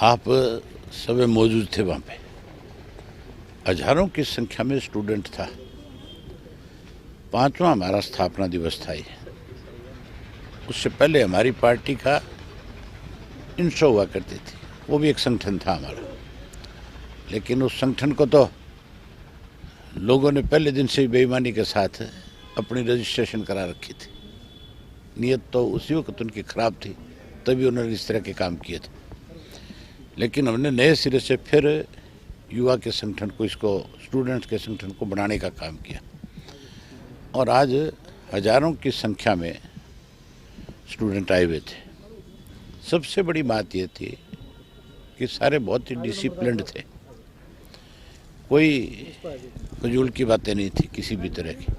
आप सब मौजूद थे वहाँ पे। हजारों की संख्या में स्टूडेंट था। 5वां हमारा स्थापना दिवस था ये। उससे पहले हमारी पार्टी का इंट्रो हुआ करती थी, वो भी एक संगठन था हमारा। लेकिन उस संगठन को तो लोगों ने पहले दिन से ही बेईमानी के साथ अपनी रजिस्ट्रेशन करा रखी थी। नीयत तो उसी वक्त उनकी खराब थी, तभी उन्होंने इस तरह के काम किए थे। लेकिन हमने नए सिरे से फिर युवा के संगठन को, इसको स्टूडेंट्स के संगठन को बनाने का काम किया और आज हजारों की संख्या में स्टूडेंट आए हुए थे। सबसे बड़ी बात ये थी कि सारे बहुत ही डिसिप्लिन्ड थे, कोई फजूल की बातें नहीं थी किसी भी तरह की।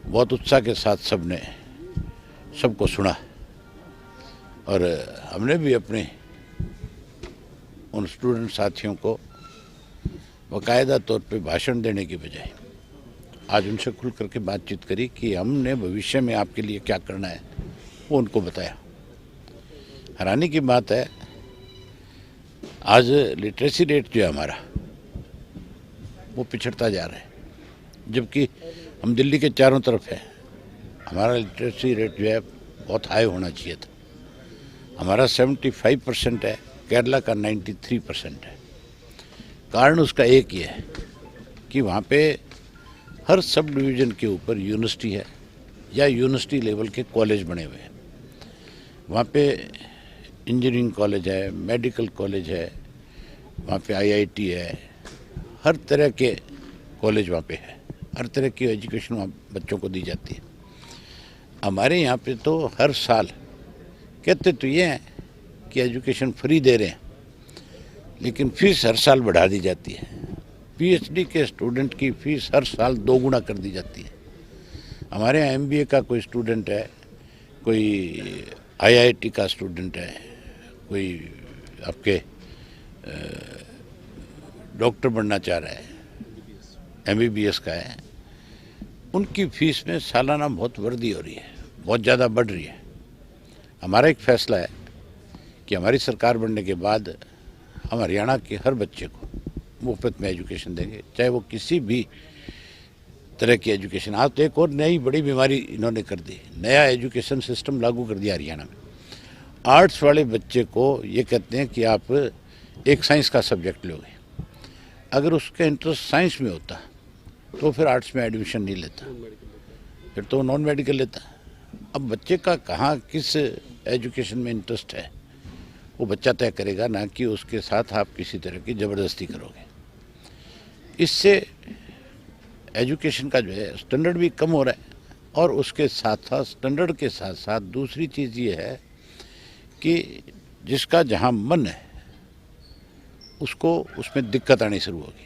बहुत उत्साह के साथ सबने सबको सुना और हमने भी अपने उन स्टूडेंट साथियों को बाकायदा तौर पे भाषण देने की बजाय आज उनसे खुल करके बातचीत करी कि हमने भविष्य में आपके लिए क्या करना है, वो उनको बताया। हैरानी की बात है, आज लिटरेसी रेट जो है हमारा वो पिछड़ता जा रहा है, जबकि हम दिल्ली के चारों तरफ है। हमारा लिटरेसी रेट जो है बहुत हाई होना चाहिए था। हमारा 75% है, केरला का 93% है। कारण उसका एक ही है कि वहाँ पे हर सब डिवीज़न के ऊपर यूनिवर्सिटी है या यूनिवर्सिटी लेवल के कॉलेज बने हुए हैं। वहाँ पे इंजीनियरिंग कॉलेज है, मेडिकल कॉलेज है, वहाँ पे IIT है, हर तरह के कॉलेज वहाँ पे है, हर तरह की एजुकेशन वहाँ बच्चों को दी जाती है। हमारे यहाँ पे तो हर साल कहते तो ये हैं कि एजुकेशन फ्री दे रहे हैं, लेकिन फीस हर साल बढ़ा दी जाती है। PhD के स्टूडेंट की फ़ीस हर साल 2 गुना कर दी जाती है। हमारे यहाँ MBA का कोई स्टूडेंट है, कोई IIT का स्टूडेंट है, कोई आपके डॉक्टर बनना चाह रहा है, MBBS का है, उनकी फ़ीस में सालाना बहुत वृद्धि हो रही है, बहुत ज़्यादा बढ़ रही है। हमारा एक फ़ैसला है कि हमारी सरकार बनने के बाद हम हरियाणा के हर बच्चे को मुफ्त में एजुकेशन देंगे, चाहे वो किसी भी तरह की एजुकेशन। आज तो एक और नई बड़ी बीमारी इन्होंने कर दी, नया एजुकेशन सिस्टम लागू कर दिया हरियाणा में। आर्ट्स वाले बच्चे को ये कहते हैं कि आप एक साइंस का सब्जेक्ट लोगे, अगर उसका इंटरेस्ट साइंस में होता तो फिर आर्ट्स में एडमिशन नहीं लेता, फिर तो नॉन मेडिकल लेता। अब बच्चे का कहाँ किस एजुकेशन में इंटरेस्ट है वो बच्चा तय करेगा, ना कि उसके साथ आप किसी तरह की ज़बरदस्ती करोगे। इससे एजुकेशन का जो है स्टैंडर्ड भी कम हो रहा है और उसके साथ साथ स्टैंडर्ड के साथ साथ दूसरी चीज़ ये है कि जिसका जहाँ मन है उसको उसमें दिक्कत आनी शुरू होगी।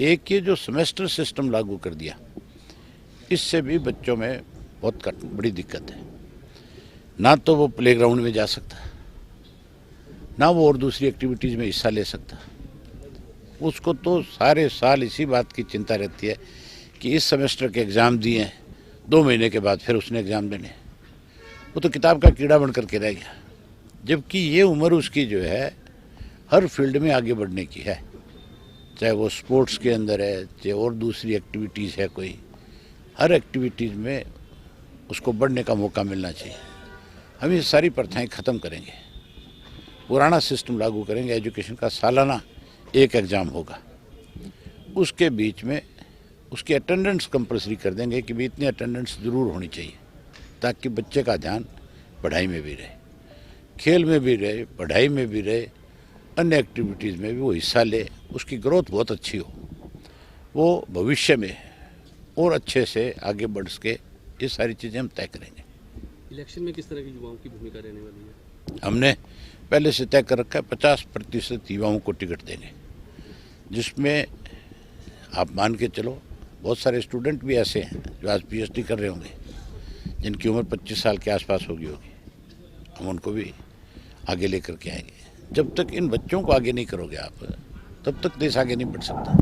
एक ये जो सेमेस्टर सिस्टम लागू कर दिया, इससे भी बच्चों में बहुत बड़ी दिक्कत है। ना तो वो प्लेग्राउंड में जा सकता, ना वो और दूसरी एक्टिविटीज़ में हिस्सा ले सकता। उसको तो सारे साल इसी बात की चिंता रहती है कि इस सेमेस्टर के एग्ज़ाम दिए हैं, 2 महीने के बाद फिर उसने एग्ज़ाम देने। वो तो किताब का कीड़ा बन करके रह गया, जबकि ये उम्र उसकी जो है हर फील्ड में आगे बढ़ने की है, चाहे वो स्पोर्ट्स के अंदर है, चाहे और दूसरी एक्टिविटीज़ है, कोई हर एक्टिविटीज़ में उसको बढ़ने का मौका मिलना चाहिए। हम ये सारी प्रथाएं ख़त्म करेंगे, पुराना सिस्टम लागू करेंगे। एजुकेशन का सालाना एक एग्ज़ाम होगा, उसके बीच में उसकी अटेंडेंस कंपल्सरी कर देंगे कि भी इतनी अटेंडेंस ज़रूर होनी चाहिए, ताकि बच्चे का ध्यान पढ़ाई में भी रहे, खेल में भी रहे, पढ़ाई में भी रहे, अन्य एक्टिविटीज़ में भी वो हिस्सा ले, उसकी ग्रोथ बहुत अच्छी हो, वो भविष्य में और अच्छे से आगे बढ़ सके। ये सारी चीज़ें हम तय करेंगे। इलेक्शन में किस तरह की युवाओं की भूमिका रहने वाली है? हमने पहले से तय कर रखा है 50% युवाओं को टिकट देंगे, जिसमें आप मान के चलो बहुत सारे स्टूडेंट भी ऐसे हैं जो आज PhD कर रहे होंगे, जिनकी उम्र 25 साल के आसपास होगी। हम उनको भी आगे लेकर के आएंगे। जब तक इन बच्चों को आगे नहीं करोगे आप, तब तक देश आगे नहीं बढ़ सकता।